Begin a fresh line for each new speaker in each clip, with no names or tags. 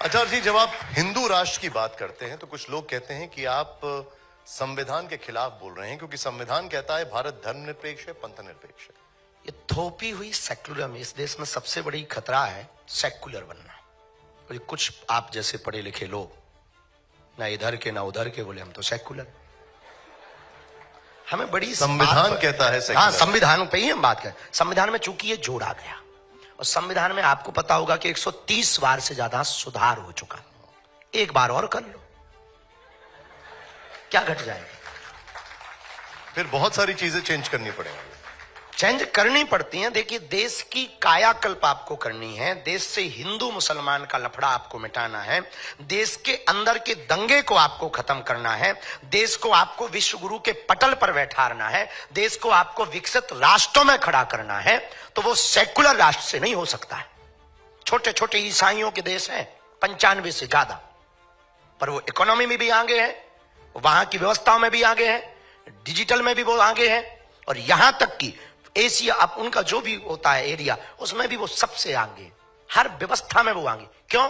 आचार्य जी, जब आप हिंदू राष्ट्र की बात करते हैं तो कुछ लोग कहते हैं कि आप संविधान के खिलाफ बोल रहे हैं, क्योंकि संविधान कहता है भारत धर्मनिरपेक्ष है, पंथ निरपेक्ष है।
ये थोपी हुई सेक्युलर, इस देश में सबसे बड़ी खतरा है सेक्युलर बनना। और कुछ आप जैसे पढ़े लिखे लोग ना इधर के ना उधर के बोले हम तो सेक्युलर। हमें बड़ी
संविधान कहता है सेक्युलर।
हाँ, संविधान पे ही हम बात करें। संविधान में चूंकि ये जोड़ा गया और संविधान में आपको पता होगा कि 130 बार से ज्यादा सुधार हो चुका। एक बार और कर लो, क्या घट जाएगा?
फिर बहुत सारी चीजें चेंज करनी पड़ेंगी।
चेंज करनी पड़ती हैं। देखिए, देश की कायाकल्प आपको करनी है, देश से हिंदू मुसलमान का लफड़ा आपको मिटाना है, देश के अंदर के दंगे को आपको खत्म करना है, देश को आपको विश्व गुरु के पटल पर बैठाना है, देश को आपको विकसित राष्ट्रों में खड़ा करना है। तो वो सेकुलर राष्ट्र से नहीं हो सकता है। छोटे छोटे ईसाइयों के देश हैं 95 से ज्यादा, पर वो इकोनॉमी में भी आगे है, वहां की व्यवस्थाओं में भी आगे है, डिजिटल में भी वो आगे है, और यहां तक कि एशिया, अब उनका जो भी होता है एरिया, उसमें भी वो सबसे आगे, हर व्यवस्था में वो आगे। क्यों?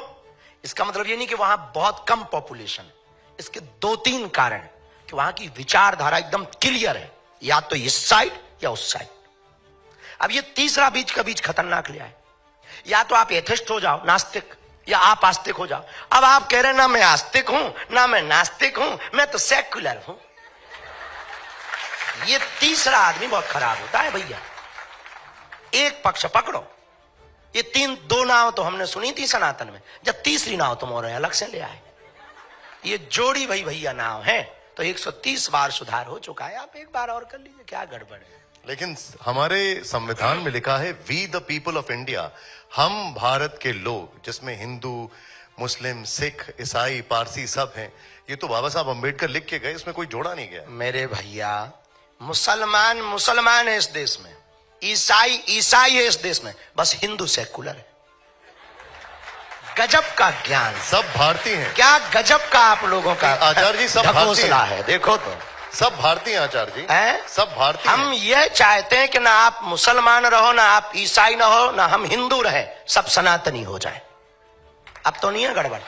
इसका मतलब ये नहीं कि वहां बहुत कम पॉपुलेशन। इसके 2-3 कारण कि वहां की विचारधारा एकदम क्लियर है, या तो इस साइड या उस साइड। अब ये तीसरा बीच का बीच खतरनाक लिया है। या तो आप एथिस्ट हो जाओ, नास्तिक, या आप आस्तिक हो जाओ। अब आप कह रहे हैं ना मैं आस्तिक हूं ना मैं नास्तिक हूं, मैं तो सेक्युलर हूं। ये तीसरा आदमी बहुत खराब होता है भैया। एक पक्ष पकड़ो। ये 2 नाव तो हमने सुनी थी सनातन में, जब तीसरी नाव तुम और अलग से ले आए। ये जोड़ी भाई भैया नाव है, तो 130 बार सुधार हो चुका है। आप एक बार और कर लीजिए, क्या गड़बड़ है?
लेकिन हमारे संविधान में लिखा है we the people of India, हम भारत के लोग, जिसमें हिंदू, मुस्लिम, सिख, ईसाई, पारसी सब हैं। ये तो बाबा साहब अंबेडकर लिख के गए, इसमें कोई जोड़ा नहीं गया।
मेरे भैया, मुसलमान मुसलमान है इस देश में, ईसाई ईसाई है इस देश में, बस हिंदू सेकुलर है। गजब का ज्ञान।
सब भारतीय हैं।
क्या गजब का आप लोगों का
आचार्य जी, सब भारतीय
है। देखो तो
सब भारतीय आचार्य जी
है?
सब भारतीय।
हम ये चाहते हैं कि ना आप मुसलमान रहो, ना आप ईसाई ना हो, ना हम हिंदू रहे, सब सनातनी हो जाए। अब तो नहीं है गड़बड़।